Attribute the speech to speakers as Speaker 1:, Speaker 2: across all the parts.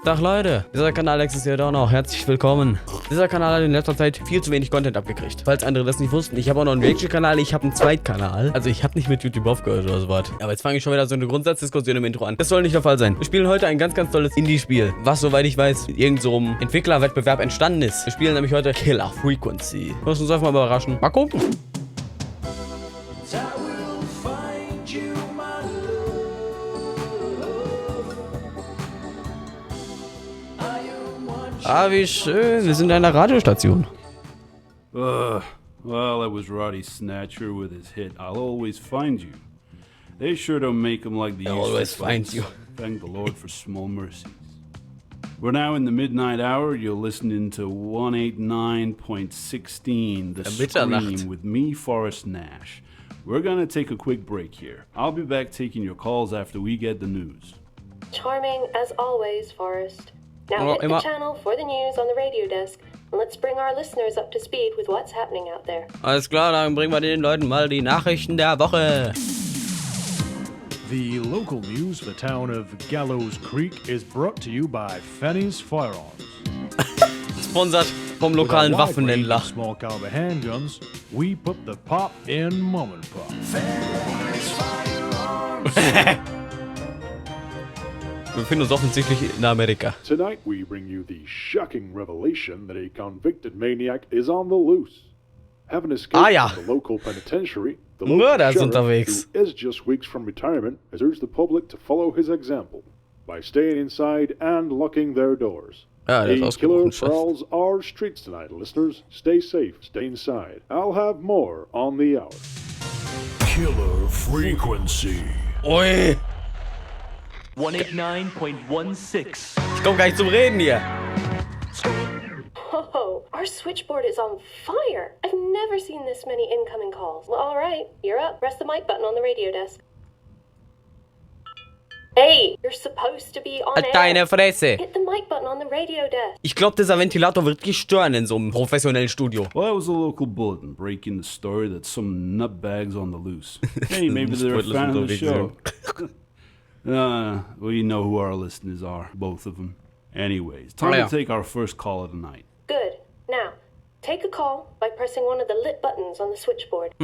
Speaker 1: Tag Leute, dieser Kanal existiert auch noch. Herzlich willkommen. Dieser Kanal hat in letzter Zeit viel zu wenig Content abgekriegt. Falls andere das nicht wussten, ich habe auch noch einen Reaction-Kanal, ich habe einen Zweitkanal. Also ich habe nicht mit YouTube aufgehört oder so was. Aber jetzt fange ich schon wieder so eine Grundsatzdiskussion im Intro an. Das soll nicht der Fall sein. Wir spielen heute ein ganz, ganz tolles Indie-Spiel, was, soweit ich weiß, mit irgend so einem Entwicklerwettbewerb entstanden ist. Wir spielen nämlich heute Killer Frequency. Lass uns einfach mal überraschen. Mal gucken. Ah, wie schön. Wir sind in einer Radiostation.
Speaker 2: Well, that was Roddy Snatcher with his hit, I'll Always Find You. They sure don't make them like the
Speaker 1: I'll always find you.
Speaker 2: Thank the Lord for small mercies. We're now in the midnight hour. You're listening to 189.16, The Scream with me, Forrest Nash. We're gonna take a quick break here. I'll be back taking your calls after we get the news.
Speaker 3: Charming as always, Forrest. Now hit the channel for the news on the radio desk and let's bring our listeners up to speed with what's happening out there.
Speaker 1: Alles klar, dann bringen wir den Leuten mal die Nachrichten der Woche.
Speaker 4: The local news for the town of Gallows Creek is brought to you by Fanny's Firearms.
Speaker 1: Sponsert vom lokalen Waffenhändler.
Speaker 4: Small caliber handguns, we put the pop in mom and pop. Fanny's Firearms.
Speaker 1: Wir befinden uns offensichtlich in Amerika.
Speaker 5: Tonight we bring you the shocking revelation that a convicted maniac is on the loose. Having escaped from the local penitentiary, the local sheriff, who is just weeks from retirement, has urged the public to follow his example by staying inside and locking their doors. A killer prowls our streets tonight, listeners. Stay safe, stay inside. I'll have more on the hour.
Speaker 4: Killer Frequency.
Speaker 1: Ui.
Speaker 6: 189.16.
Speaker 1: Ich komm gar nicht zum Reden hier.
Speaker 3: Whoa, our switchboard is on fire. I've never seen this many incoming calls. Well, all right, you're up. Press the mic button on the radio desk. Hey, you're supposed to be on air.
Speaker 1: Deine Fresse.
Speaker 3: Hit the mic button on the radio desk.
Speaker 1: Ich glaube, dieser Ventilator wird gestören in so einem professionellen Studio.
Speaker 2: Well, that was a local bulletin breaking the story that some nutbags on the loose. Hey, maybe they're a fan of the show. Well, you know who our listeners are, both of them. Anyways, time to take our first call of the night.
Speaker 3: Good. Now, take a call by pressing one of the lit buttons on the switchboard.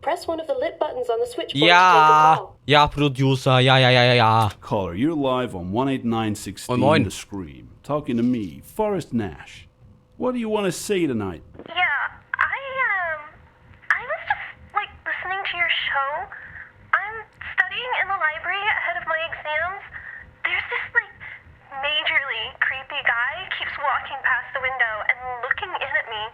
Speaker 3: Press one of the lit buttons on the switchboard to take a call.
Speaker 1: Ja, Producer, ja.
Speaker 2: Caller, you're live on 189.16 The Scream. Talking to me, Forrest Nash. What do you want to say tonight?
Speaker 7: Yeah, I was just, listening to your show. I'm studying in the library ahead of my exams. There's this, majorly creepy guy keeps walking past the window and looking in at me.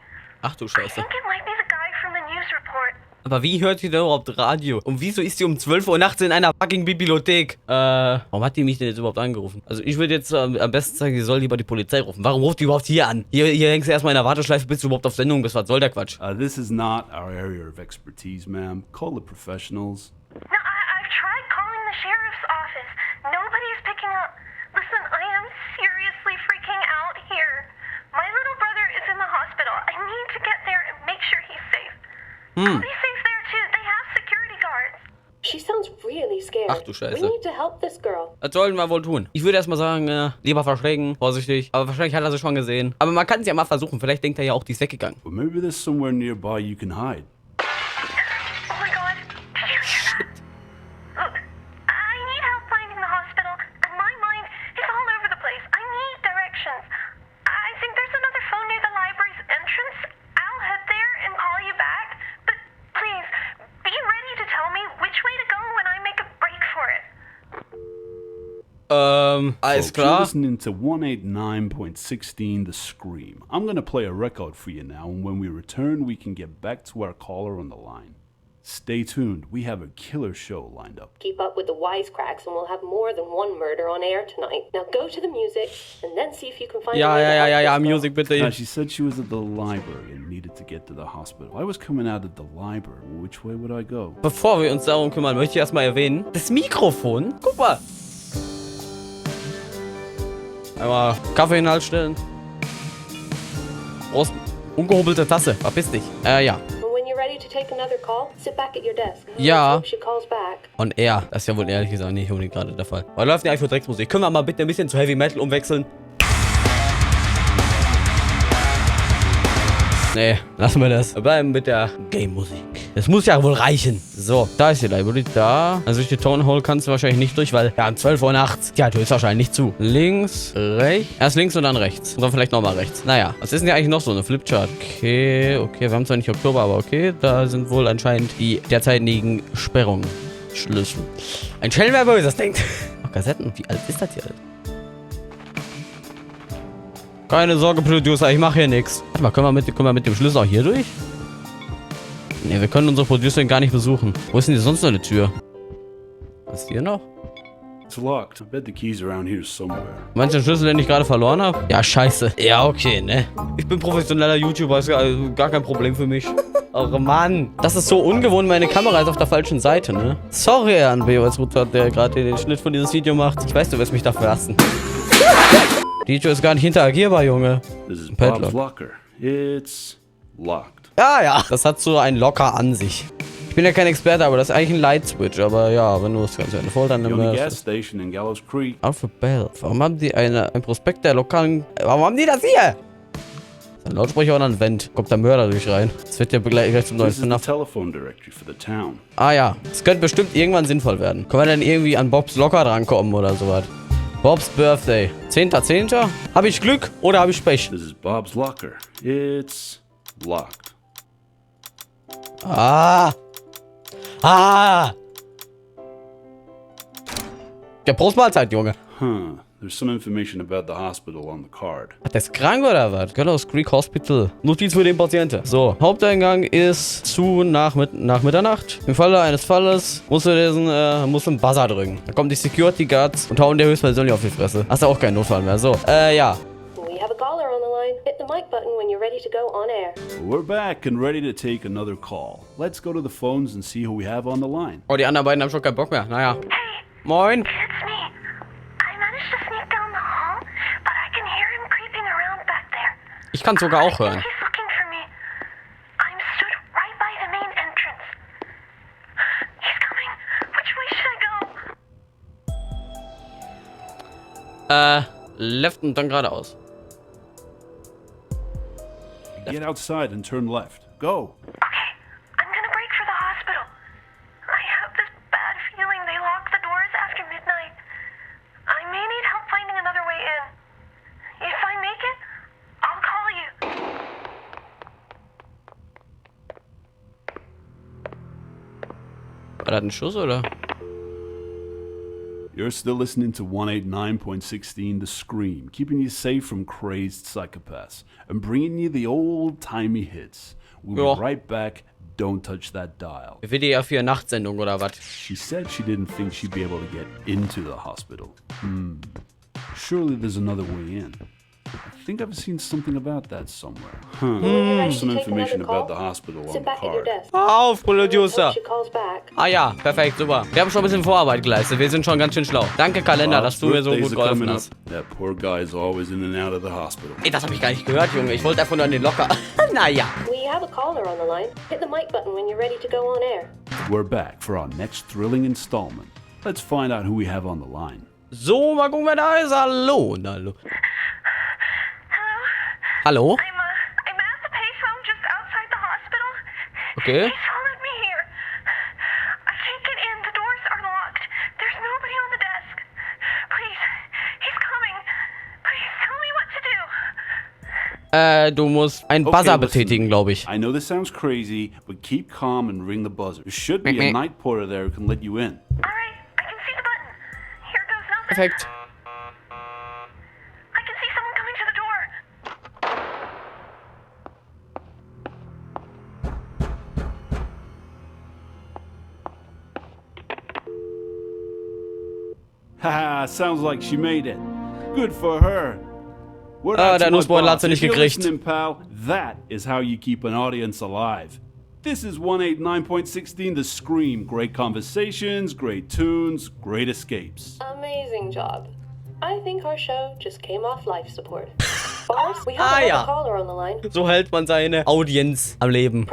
Speaker 1: Ach du Scheiße.
Speaker 7: I think it might be the guy from the news report.
Speaker 1: Aber wie hört sie denn überhaupt Radio? Und wieso ist sie um 12 Uhr nachts in einer fucking Bibliothek? Warum hat die mich denn jetzt überhaupt angerufen? Also ich würde jetzt am besten sagen, sie soll lieber die Polizei rufen. Warum ruft die überhaupt hier an? Hier hängst du erstmal in der Warteschleife, bis du überhaupt auf Sendung bist. Was soll der Quatsch?
Speaker 2: This is not our area of expertise, ma'am. Call the professionals.
Speaker 7: No, I've tried calling the sheriff's office. Nobody's picking up. Listen, I am seriously freaking out here. My little brother is in the hospital. I need to get there and make sure he's safe. I'll be safe there too. They have security guards.
Speaker 3: She sounds really scared.
Speaker 1: Ach du Scheiße.
Speaker 3: We need to help this girl.
Speaker 1: Was sollen wir wohl tun? Ich würde erstmal sagen, lieber verschrecken, vorsichtig. Aber wahrscheinlich hat er sie schon gesehen. Aber man kann es ja mal versuchen. Vielleicht denkt er ja auch, die ist weggegangen.
Speaker 2: Well, maybe there's somewhere nearby you can hide.
Speaker 7: Oh my god, did you hear that? Look, I need help finding the hospital, and my mind is all over the place. I need directions. I think there's another phone near the library's entrance. I'll head there and call you back. But please, be ready to tell me which way to go when I make a break for it.
Speaker 1: Alles
Speaker 2: You're
Speaker 1: klar.
Speaker 2: listening to 189.16 The Scream. I'm gonna play a record for you now, and when we return, we can get back to our caller on the line. Stay tuned. We have a killer show lined up.
Speaker 3: Keep up with the wisecracks and we'll have more than one murder on air tonight. Now go to the music and then see if you can find
Speaker 1: Ja, Music bitte.
Speaker 2: Now, she said she was at the library and needed to get to the hospital. I was coming out of the library. Which way would I go?
Speaker 1: Bevor wir uns darum kümmern, möchte ich erstmal erwähnen, das Mikrofon, guck mal. Einmal Kaffee in den Hals stellen. Prost. Ungehobelte Tasse, verpiss dich. Ja.
Speaker 3: When you're ready to take another call? Sit back at your desk.
Speaker 1: Ja.
Speaker 3: Hope she calls back.
Speaker 1: Und er. Das ist ja wohl ehrlich gesagt nicht unbedingt gerade der Fall. Aber läuft nicht einfach Drecksmusik. Können wir mal bitte ein bisschen zu Heavy Metal umwechseln? Nee, lassen wir das. Wir bleiben mit der Game-Musik. Das muss ja wohl reichen. So, da ist die Library. Da. Also durch die Tone Hole kannst du wahrscheinlich nicht durch, weil ja, um 12 Uhr nachts. Ja, du ist wahrscheinlich nicht zu. Links, rechts. Erst links und dann rechts. Und dann vielleicht nochmal rechts. Naja, was ist denn hier eigentlich noch so? Eine Flipchart. Okay, wir haben zwar nicht Oktober, aber okay. Da sind wohl anscheinend die derzeitigen Sperrungen. Schlüssel. Ein Schelm, wer Böses denkt. Ach, Kassetten. Wie alt ist das hier? Keine Sorge, Producer, ich mache hier nichts. Warte mal, können wir mit dem Schlüssel auch hier durch? Ne, wir können unsere Producerin gar nicht besuchen. Wo ist denn hier sonst noch eine Tür? Was ist hier noch?
Speaker 2: It's locked. I bet the key's around here somewhere.
Speaker 1: Meinst du den Schlüssel, den ich gerade verloren habe? Ja, scheiße. Ja, okay, ne? Ich bin professioneller YouTuber, ist gar kein Problem für mich. Oh Mann. Das ist so ungewohnt, meine Kamera ist auf der falschen Seite, ne? Sorry an BOSRouter, der gerade den Schnitt von dieses Video macht. Ich weiß, du wirst mich dafür hassen. Die Tür ist gar nicht interagierbar, Junge.
Speaker 2: This is Bob's locker. It's locked.
Speaker 1: Ja. Das hat so ein Locker an sich. Ich bin ja kein Experte, aber das ist eigentlich ein Light Switch. Aber ja, wenn du das Ganze voll, dann nimm das.
Speaker 2: Gas station in Gallows Creek.
Speaker 1: Alpha Bell. Warum haben die ein Prospekt der lokalen... Warum haben die das hier? Ein Lautsprecher oder ein Vent. Kommt der Mörder durch rein. Das wird ja gleich zum neuen FNAF. Ah ja. Das könnte bestimmt irgendwann sinnvoll werden. Können wir denn irgendwie an Bobs Locker drankommen oder sowas? Bob's Birthday. 10.10. Habe ich Glück oder habe ich Pech?
Speaker 2: This is Bob's locker. It's locked.
Speaker 1: Ah. Ja, Prost Mahlzeit, Junge.
Speaker 2: Huh. There's some information about the hospital on the card.
Speaker 1: Ach, der ist krank oder was? Gallows Creek Hospital. Notiz für den Patienten. So, Haupteingang ist zu nach Mitternacht. Im Falle eines Falles musst du einen Buzzer drücken. Da kommen die Security Guards und hauen dir höchstpersönlich auf die Fresse. Hast du auch keinen Notfall mehr. So, ja.
Speaker 3: We have a caller on the line. Hit the mic button when you're ready to go on air.
Speaker 2: We're back and ready to take another call. Let's go to the phones and see who we have on the line.
Speaker 1: Oh, die anderen beiden haben schon keinen Bock mehr. Naja. Moin.
Speaker 7: It's me. I managed to sneak down the hall, but I can hear him creeping around back there.
Speaker 1: Ich kann sogar auch hören.
Speaker 7: He's looking for me. I'm stood right by the main entrance. He's coming. Which way should I go?
Speaker 1: Left und dann geradeaus.
Speaker 2: Get outside and turn left. Go.
Speaker 7: Okay, I'm gonna break for the hospital. I have this bad feeling they lock the doors after midnight. I may need help finding another way in. If I make it, I'll call you.
Speaker 1: War das ein Schuss, oder?
Speaker 2: You're still listening to 189.16 The Scream, keeping you safe from crazed psychopaths and bringing you the old-timey hits. We'll be right back. Don't touch that dial.
Speaker 1: WDR 4 Nachtsendung oder was?
Speaker 2: She said she didn't think she'd be able to get into the hospital. Surely there's another way in. I think I've seen something about that somewhere. Some information about the hospital on the card.
Speaker 1: Auf, Producer!
Speaker 3: She calls back.
Speaker 1: Ah ja, perfekt, super. Wir haben schon ein bisschen Vorarbeit geleistet. Wir sind schon ganz schön schlau. Danke, Kalender, dass du mir so gut geholfen hast.
Speaker 2: That poor guy is always in and out of the hospital.
Speaker 1: Ey, das hab ich gar nicht gehört, Junge. Ich wollte einfach nur an den Locker. Naja.
Speaker 3: We have a caller on the line. Hit the mic button when you're ready to go on air.
Speaker 2: We're back for our next thrilling installment. Let's find out who we have on the line.
Speaker 1: So, mal gucken, wer da ist. Hallo. Hallo?
Speaker 7: I'm at the payphone just outside the hospital.
Speaker 1: Okay.
Speaker 7: He's followed me here. I can't get in. The doors are locked. There's nobody on the desk. Please, he's coming. Please tell me what to do.
Speaker 1: Du musst einen Buzzer betätigen, glaube ich.
Speaker 2: I know this sounds crazy, but keep calm and ring the buzzer. There should be a night porter there who can let you in.
Speaker 7: All right, I can see the button. Here goes nothing.
Speaker 1: Perfekt.
Speaker 7: I can see someone coming to the door.
Speaker 2: Haha, sounds like she made it. Good for her.
Speaker 1: Der Nussbeutel hat sie nicht gekriegt.
Speaker 2: Pal, that is how you keep an audience alive. This is 189.16 The Scream. Great conversations, great tunes, great escapes.
Speaker 3: Amazing job. I think our show just came off life support.
Speaker 1: Ja. So hält man seine Audienz am Leben.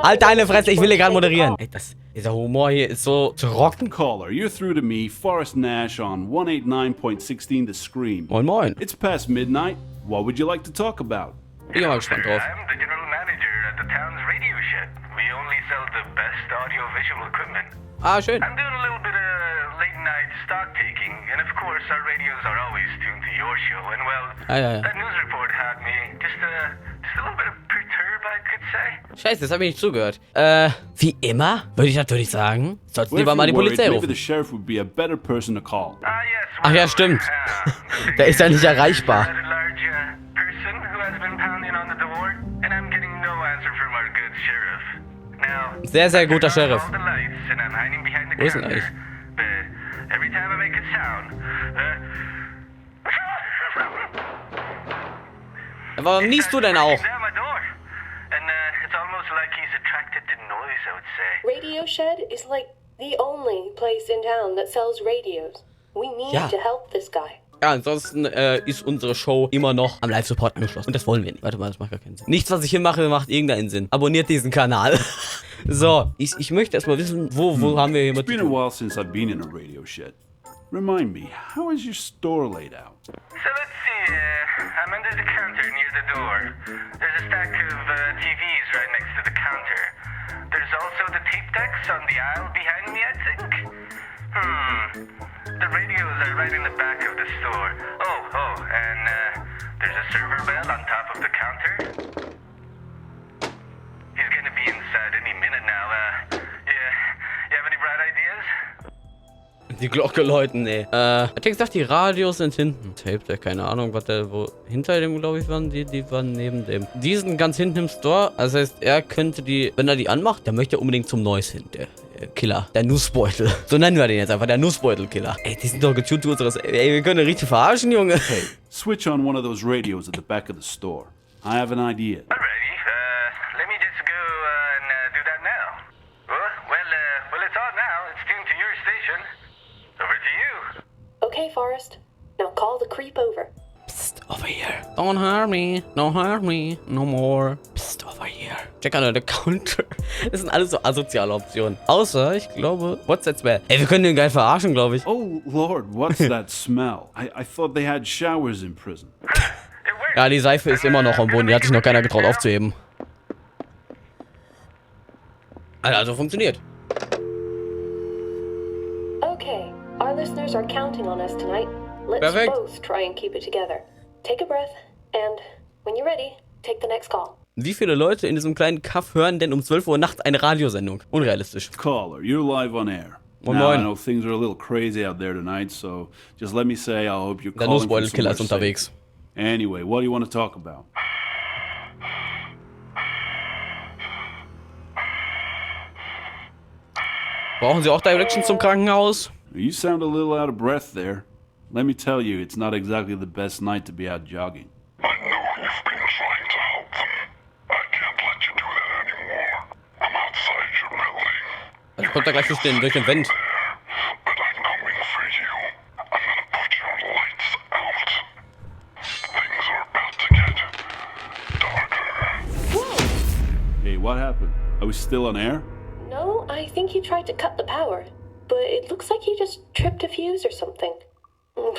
Speaker 1: Halt deine Fresse, ich will hier gerade moderieren. Ey, dieser Humor hier ist so trocken.
Speaker 2: Caller, you're through to me, Forrest Nash on 189.16 The Scream.
Speaker 1: Moin, moin.
Speaker 2: It's past midnight. What would you like to talk about?
Speaker 1: Bin ja mal gespannt drauf.
Speaker 8: I'm the general manager at the town's radio shed. We only sell the best audio-visual equipment.
Speaker 1: Ah, schön.
Speaker 8: I'm doing a little bit of late-night stock taking, and of course our radios are always tuned to your show. And well, that news report had me just a little bit perturbed, I could say.
Speaker 1: Scheiße, das habe ich nicht zugehört. Wie immer, würde ich natürlich sagen, sollst du lieber mal die Polizei rufen. Ach ja, stimmt. Der ist ja nicht erreichbar. Sehr, sehr guter Sheriff. Wo ist denn eigentlich? Warum niest du denn auch?
Speaker 3: Radio Shed is like the only place in town that sells radios. We need to help this guy.
Speaker 1: Ja, ansonsten ist unsere Show immer noch am Live-Support angeschlossen. Und das wollen wir nicht. Warte mal, das macht gar keinen Sinn. Nichts, was ich hier mache, macht irgendeinen Sinn. Abonniert diesen Kanal. So, ich möchte erstmal wissen, wo haben wir hier mit...
Speaker 2: It's been a while since I've been in a radio shed. Remind me, how is your store laid out?
Speaker 8: So let's see, I'm under the counter near the door. There's a stack of TVs right next to the counter. There's also the tape decks on the aisle behind me, I think. The radios are right in the back of the store. Oh, and there's a server bell on top of the counter. He's gonna be inside any minute now. You have any bright ideas?
Speaker 1: Die Glocke läuten, ey. Hat er gesagt, die Radios sind hinten. Tape, keine Ahnung, was der, wo hinter dem, glaube ich, waren die waren neben dem. Die sind ganz hinten im Store. Das heißt, er könnte die, wenn er die anmacht, dann möchte er unbedingt zum Noise hin, der Killer. Der Nussbeutel. So nennen wir den jetzt einfach, der Nussbeutel-Killer. Ey, die sind doch getuned zu unseres. Ey, wir können richtig verarschen, Junge.
Speaker 2: Hey, switch on one of those radios at the back of the store. I have an idea.
Speaker 8: Alrighty, let me just go and do that now. Well, it's on now. It's tuned to your station. Over to you.
Speaker 3: Okay, Forrest. Now call the creep over.
Speaker 1: Psst, over here. Don't hurt me. Don't hurt me. No more. Psst, over here. Check out the counter. Das sind alles so asoziale Optionen. Außer, ich glaube, what's that smell? Ey, wir können den geil verarschen, glaube ich.
Speaker 2: Oh, Lord, what's that smell? I thought they had showers in prison.
Speaker 1: Ja, die Seife ist immer noch am Boden. Die hat sich noch keiner getraut aufzuheben. Also funktioniert.
Speaker 3: Okay, our listeners are counting on us tonight. Let's both try and keep it together. Take a breath, and when you're ready, take the next call.
Speaker 1: Wie viele Leute in diesem kleinen Kaff hören denn um 12 Uhr nachts eine Radiosendung? Unrealistisch.
Speaker 2: Caller, you're live on air.
Speaker 1: Moin,
Speaker 2: Now,
Speaker 1: moin.
Speaker 2: I know things are a little crazy out there tonight, so just let me say I hope you're
Speaker 1: Der
Speaker 2: calling from
Speaker 1: Nussbeutelkiller ist
Speaker 2: somewhere
Speaker 1: unterwegs.
Speaker 2: safe. Anyway, what do you want to talk about?
Speaker 1: Brauchen Sie auch Directions zum Krankenhaus?
Speaker 2: You sound a little out of breath there. Let me tell you, it's not exactly the best night to be out jogging.
Speaker 9: I know you've been trying to help them. I can't let you do that anymore. I'm outside your building.
Speaker 1: Also kommt er gleich durch den Vent.
Speaker 9: But I'm coming for you. I'm gonna put your lights out. Things are about to get darker.
Speaker 2: Hey, what happened? Are we still on air?
Speaker 3: No, I think he tried to cut the power, but it looks like he just tripped a fuse or something.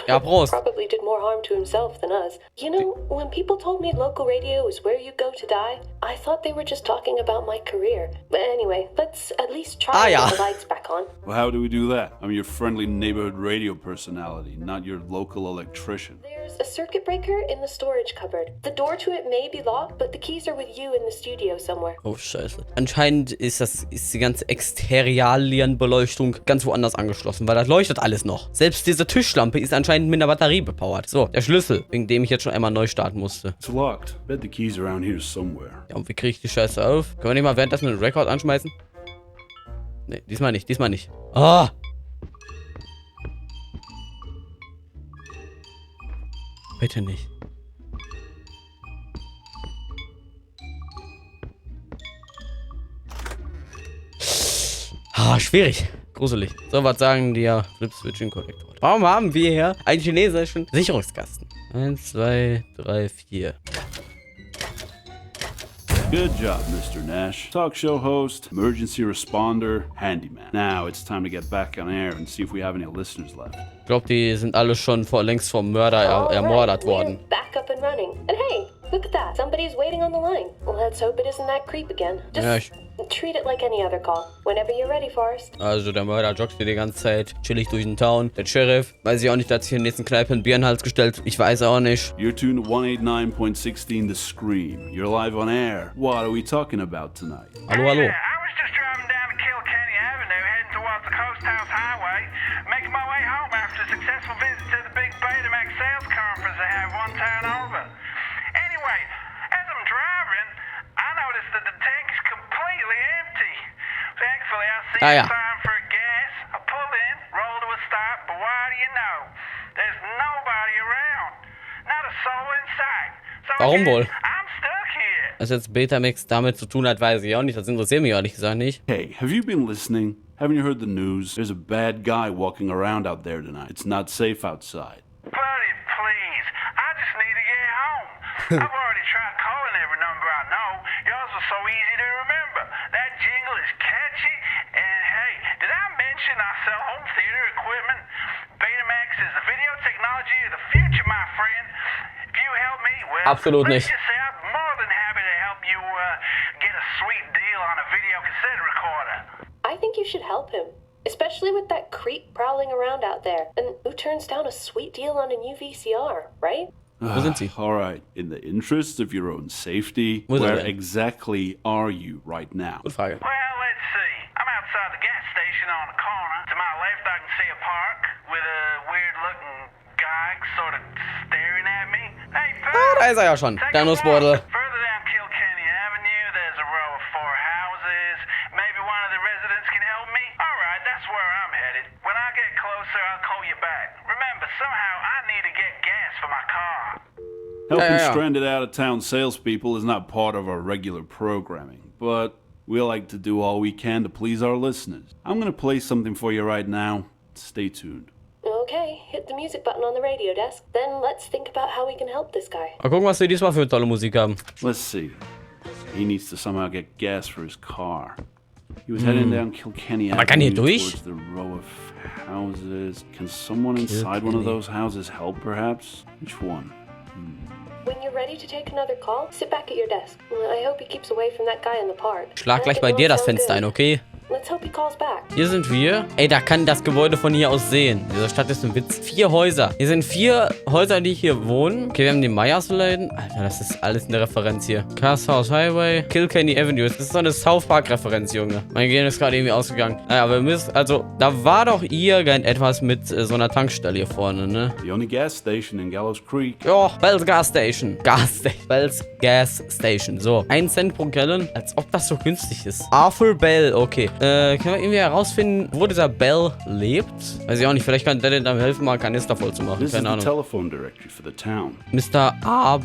Speaker 1: Ja, Prost.
Speaker 3: Probably did more harm to himself than us. You know, when people told me local radio is where you go to die, I thought they were just talking about my career. But anyway, let's at least try to get the lights back on.
Speaker 2: Well, how do we do that? I'm your friendly neighborhood radio personality, not your local electrician.
Speaker 3: There's a circuit breaker in the storage cupboard. The door to it may be locked, but the keys are with you in the studio somewhere.
Speaker 1: Oh, scheiße. Anscheinend ist die ganze Exterialienbeleuchtung ganz woanders angeschlossen, weil das leuchtet alles noch. Selbst diese Tischlampe ist anscheinend mit einer Batterie bepowert. So, der Schlüssel, wegen dem ich jetzt schon einmal neu starten musste.
Speaker 2: It's locked. Bet the keys around here somewhere.
Speaker 1: Ja, und wie kriege ich die Scheiße auf? Können wir nicht mal währenddessen einen Rekord anschmeißen? Ne, diesmal nicht, diesmal nicht. Ah! Bitte nicht. Ah, schwierig. Gruselig. So, was sagen die ja? Flip-Switching-Kollektor. Warum haben wir hier einen chinesischen Sicherungskasten? 1, 2, 3, 4.
Speaker 2: Good job, Mr. Nash. Talk show host, emergency responder, handyman. Now it's time to get back on air and see if we have any listeners left.
Speaker 1: Ich glaube, die sind alle schon längst vom Mörder ermordet worden.
Speaker 3: We're back up and running. And hey, look at that. Somebody's waiting on the line. Well, let's hope it isn't that creep again. Just treat it like any other call. Whenever you're ready, Forrest.
Speaker 1: Also der Mörder joggt hier die ganze Zeit, chillig durch den Town. Der Sheriff, weiß ich auch nicht, der hat sich in der nächsten Kneipe ein Bier in den Hals gestellt. Ich weiß auch nicht.
Speaker 2: You're tuned to 189.16 The Scream. You're live on air. What are we talking about tonight?
Speaker 1: Hallo, hallo.
Speaker 8: I was just driving down to Kilkenny Avenue, heading towards the Coast House Highway, making my way home after a successful visit to the big Epedemic sales conference they have one town over. Anyway, as I'm driving, I noticed that the tank is completely empty. Thankfully, I see a sign for gas. I pull in, roll to a stop, but what do you know? There's nobody around. Not a soul in sight. So
Speaker 1: Warum wohl?
Speaker 8: I'm stuck here.
Speaker 1: Was jetzt Epedemic damit zu tun hat, weiß ich auch nicht. Das interessiert mich ehrlich gesagt nicht.
Speaker 2: Hey, have you been listening? Haven't you heard the news? There's a bad guy walking around out there tonight. It's not safe outside.
Speaker 8: Buddy, please. I just need to get home. I've already tried calling every number I know. Yours was so easy to remember. That jingle is catchy. And hey, did I mention I sell home theater equipment? Betamax is the video technology of the future, my friend. If you help me, well,
Speaker 1: Absolut
Speaker 8: let's
Speaker 1: nicht.
Speaker 8: just say I'm more than happy to help you get a sweet deal on a video cassette recorder.
Speaker 3: I think you should help him. Especially with that creep prowling around out there. And who turns down a sweet deal on a new VCR, right?
Speaker 1: Wo sind sie?
Speaker 2: All right. In the interest of your own safety,
Speaker 1: Wo sind
Speaker 2: where
Speaker 1: wir?
Speaker 2: exactly are you right now?
Speaker 1: Gute Frage.
Speaker 8: Well, let's see. I'm outside the gas station on the corner. To my left, I can see a park with a weird-looking guy sort of staring at me. Hey, pal,
Speaker 1: Da ist er ja schon.
Speaker 8: take
Speaker 1: Der
Speaker 8: a
Speaker 1: Nussbeutel.
Speaker 8: walk. Further down Kilkenny Avenue, there's a row of 4 houses. Maybe one of the residents can help me. All right, that's where I'm headed. When I get closer, I'll call you back. Remember, somehow I need to get gas for my car.
Speaker 2: Helping
Speaker 1: yeah.
Speaker 2: stranded out-of-town salespeople is not part of our regular programming, but we like to do all we can to please our listeners. I'm going to play something for you right now. Stay tuned.
Speaker 3: Okay, hit the music button on the radio desk. Then let's think about how we can help this guy.
Speaker 1: Mal gucken, was wir diesmal für tolle Musik haben.
Speaker 2: Let's see. He needs to somehow get gas for his car. He was heading down Kilkenny
Speaker 1: Aber kann hier
Speaker 2: Avenue
Speaker 1: durch?
Speaker 2: towards the row of houses. Can someone inside one of those houses help, perhaps? Which one?
Speaker 3: When you're ready to take another call, sit back at your desk. I hope he keeps away from that guy in the park.
Speaker 1: Schlag gleich bei dir das Fenster ein, okay?
Speaker 3: Let's hope he calls back.
Speaker 1: Hier sind wir. Ey, da kann das Gebäude von hier aus sehen. Diese Stadt ist ein Witz. 4 Häuser. Hier sind 4 Häuser, die hier wohnen. Okay, wir haben die Meyers-Läden. Alter, das ist alles eine Referenz hier. Cast House Highway, Kilkenny Avenue. Das ist so eine South Park-Referenz, Junge. Mein Gehirn ist gerade irgendwie ausgegangen. Naja, aber wir müssen... Also, da war doch irgendetwas mit so einer Tankstelle hier vorne, ne?
Speaker 2: The only gas station in Gallows Creek.
Speaker 1: Ja, Bell's Gas Station. Bell's Gas Station. So, 1 Cent pro Gallon. Als ob das so günstig ist. Arthur Bell, okay. Können wir irgendwie herausfinden, wo dieser Bell lebt? Weiß ich auch nicht. Vielleicht kann der denn dann helfen, mal Kanister voll zu machen.
Speaker 2: This is
Speaker 1: Keine
Speaker 2: the
Speaker 1: Ahnung.
Speaker 2: telephone directory for the town.
Speaker 1: Mr. A.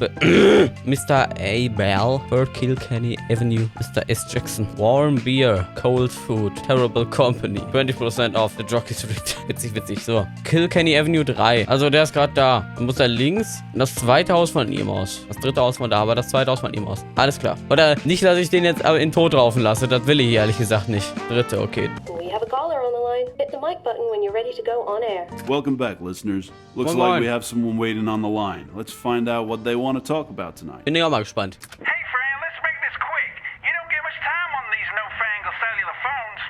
Speaker 1: Mr. A. Bell, Third Kilkenny Avenue, Mr. S. Jackson, Warm Beer, Cold Food, Terrible Company, 20% off the Jockey Street. Witzig, so. Kilkenny Avenue 3, also der ist gerade da. Dann muss er links das zweite Haus von ihm aus. Das dritte Haus von da, aber das zweite Haus von ihm aus. Alles klar. Oder nicht, dass ich den jetzt aber in Tod raufen lasse, das will ich ehrlich gesagt nicht. Dritte, okay.
Speaker 3: We have a caller on the line. Hit the mic button when you're ready to go on air.
Speaker 2: Welcome back, listeners. Looks
Speaker 1: Come
Speaker 2: like
Speaker 1: on.
Speaker 2: we have someone waiting on the line. Let's find out what they want to talk about tonight.
Speaker 1: Bin ich auch mal gespannt.
Speaker 8: Hey, friend, let's make this quick. You don't get much time on these newfangled cellular phones.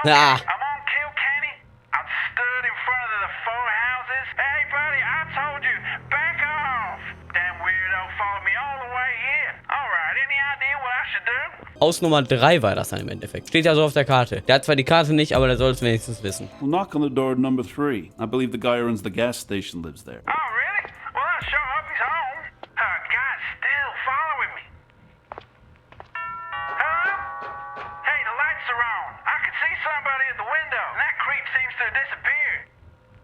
Speaker 8: Okay,
Speaker 1: Ah.
Speaker 8: I'm on Kilkenny. I'm stood in front of the 4 houses. Hey, buddy, I told you, back off. Damn weirdo followed me all the way here. All right, any idea what I should do?
Speaker 1: Haus Nummer 3 war das dann im Endeffekt. Steht ja so auf der Karte. Der hat zwar die Karte nicht, aber der soll es wenigstens wissen.
Speaker 2: We'll knock on the door at number 3. I believe the guy who runs the gas station lives there.
Speaker 8: Oh, really? Well, I'll show up. He's home. God's still following me. Hello? Hey, the lights are on. I can see somebody at the window, and that creep seems to have disappeared.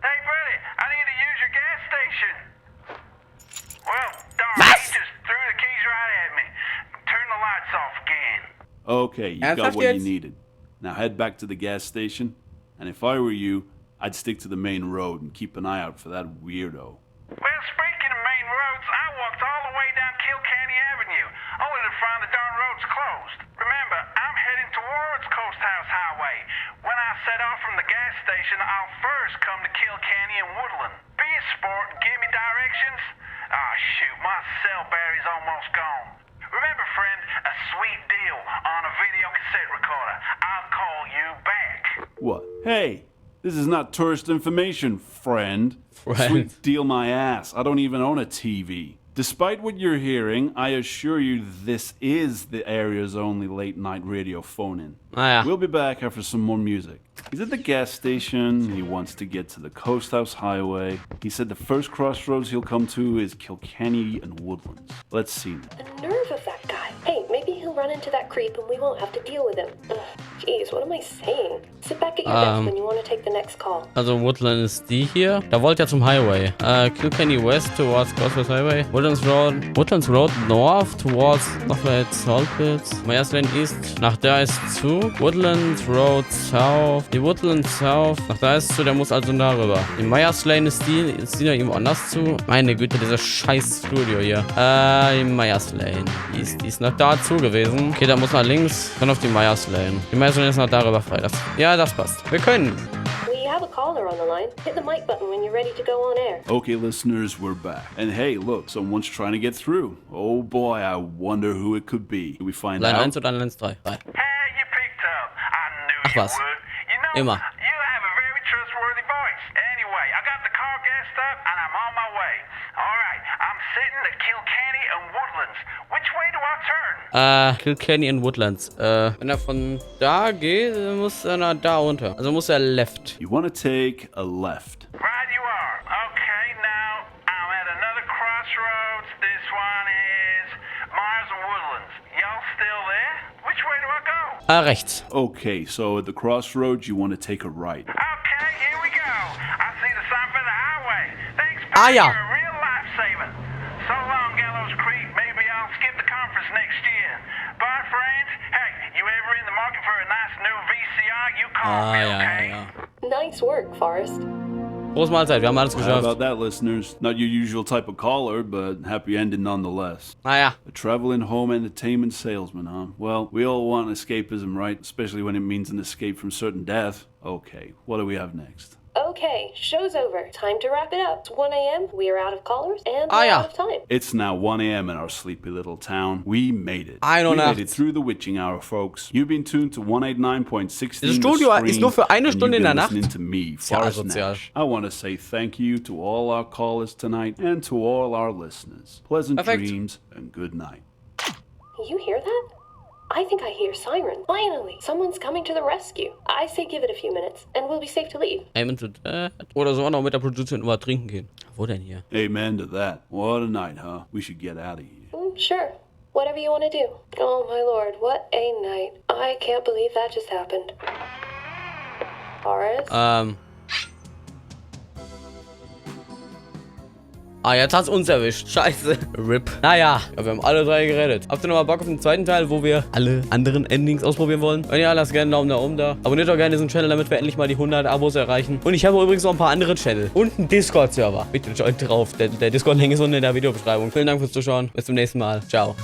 Speaker 8: Hey, buddy, I need to use your gas station. Well, darn, he just threw the keys right at me. Turn the lights off again.
Speaker 2: Okay, you got
Speaker 1: Ernsthaft
Speaker 2: what you
Speaker 1: jetzt?
Speaker 2: needed. Now head back to the gas station, and if I were you, I'd stick to the main road and keep an eye out for that weirdo.
Speaker 8: Well, speaking of main road, shoot. My cell battery's almost gone. Remember, friend, a sweet deal on a video cassette recorder. I'll call you back.
Speaker 2: What? Hey, this is not tourist information, friend. Sweet deal my ass. I don't even own a TV. Despite what you're hearing, I assure you this is the area's only late-night radio phone-in. We'll be back after some more music. He's at the gas station. He wants to get to the Coast House Highway. He said the first crossroads he'll come to is Kilkenny and Woodlands. Let's see now.
Speaker 3: The nerve of that guy. Hey, maybe he'll run into that creep and we won't have to deal with him. Ugh, jeez, what am I saying? Sit back at your desk when you want to take the next call.
Speaker 1: Also Woodland ist die hier. Da wollt ihr zum Highway. Kilkenny West towards Coast Highway. Woodlands Road North towards Northwest Saltpits. Myers Lane East. Nach da ist zu. Woodlands Road South. Die Woodlands South. Nach da ist zu. Der muss also darüber. Die Myers Lane ist die da irgendwo anders zu. Meine Güte, dieser scheiß Studio hier. Die Myers Lane. Die ist nach da zu gewesen. Okay, da muss nach links. Dann auf die Myers Lane. Die Myers Lane ist nach darüber frei. Das passt. Wir können.
Speaker 3: We have a caller on the line. Hit the mic button when you're ready to go on air.
Speaker 2: Okay, listeners, we're back. And hey, look, someone's trying to get through. Oh boy, I wonder who it could be. We find
Speaker 1: Line
Speaker 2: out.
Speaker 1: 1 oder Line 3?
Speaker 8: Hey, you picked up. I knew you
Speaker 1: was.
Speaker 8: would. You know,
Speaker 1: Immer.
Speaker 8: you have a very trustworthy voice. Anyway, I got the car gassed up and I'm on my way. All right, I'm sitting at Kilkenny and Woodlands. Which way do I turn?
Speaker 1: Kilkenny and Woodlands. Wenn er von da geht, muss er nach da runter. Also muss er left.
Speaker 2: You want to take a left.
Speaker 8: Right you are. Okay, now I'm at another crossroads. This one is Myers and Woodlands. Y'all still there? Which way do I go?
Speaker 1: Rechts.
Speaker 2: Okay, so at the crossroads, you want to take a right.
Speaker 8: Okay, here we go. I see the sign for the highway. Thanks,
Speaker 1: Ah,
Speaker 8: pal.
Speaker 1: ja.
Speaker 8: You're a real lifesaver. So long, Gallows Creek. Maybe I'll skip the conference next year. Bye, friends. Hey, you ever in the market for a nice new VCR? You call me, okay?
Speaker 3: Nice work, Forrest.
Speaker 1: Prost Mahlzeit, wir haben alles
Speaker 2: How
Speaker 1: geschafft.
Speaker 2: about that, listeners? Not your usual type of caller, but happy ending nonetheless.
Speaker 1: Naja.
Speaker 2: A traveling home entertainment salesman, huh? Well, we all want escapism, right? Especially when it means an escape from certain death. Okay, what do we have next?
Speaker 3: Okay, show's over. Time to wrap it up. It's 1 a.m. We are out of callers and we're out of time.
Speaker 2: It's now 1 a.m. in our sleepy little town. We made it.
Speaker 1: I don't know.
Speaker 2: We made it through the witching hour, folks. You've been tuned to 189.16.
Speaker 1: Das Studio ist nur für eine Stunde in der Nacht.
Speaker 2: To me,
Speaker 1: Tja,
Speaker 2: Forrest
Speaker 1: asozial.
Speaker 2: Nash. I want to say thank you to all our callers tonight and to all our listeners. Pleasant
Speaker 1: Perfekt.
Speaker 2: dreams and good night.
Speaker 3: You hear that? I think I hear sirens. Finally, someone's coming to the rescue. I say give it a few minutes and we'll be safe to leave.
Speaker 1: Amen to that. Oder so auch noch mit der Produzentin mal trinken gehen. Wo denn hier?
Speaker 2: Amen to that. What a night, huh? We should get out of here.
Speaker 3: Sure. Whatever you want to do. Oh my lord, what a night. I can't believe that just happened. Forrest?
Speaker 1: Jetzt hat's uns erwischt. Scheiße. RIP. Naja, wir haben alle drei gerettet. Habt ihr noch mal Bock auf den zweiten Teil, wo wir alle anderen Endings ausprobieren wollen? Wenn ja, lasst gerne einen Daumen nach oben da. Abonniert doch gerne diesen Channel, damit wir endlich mal die 100 Abos erreichen. Und ich habe übrigens noch ein paar andere Channel. Und einen Discord-Server. Bitte joint drauf. Der Discord-Link ist unten in der Videobeschreibung. Vielen Dank fürs Zuschauen. Bis zum nächsten Mal. Ciao.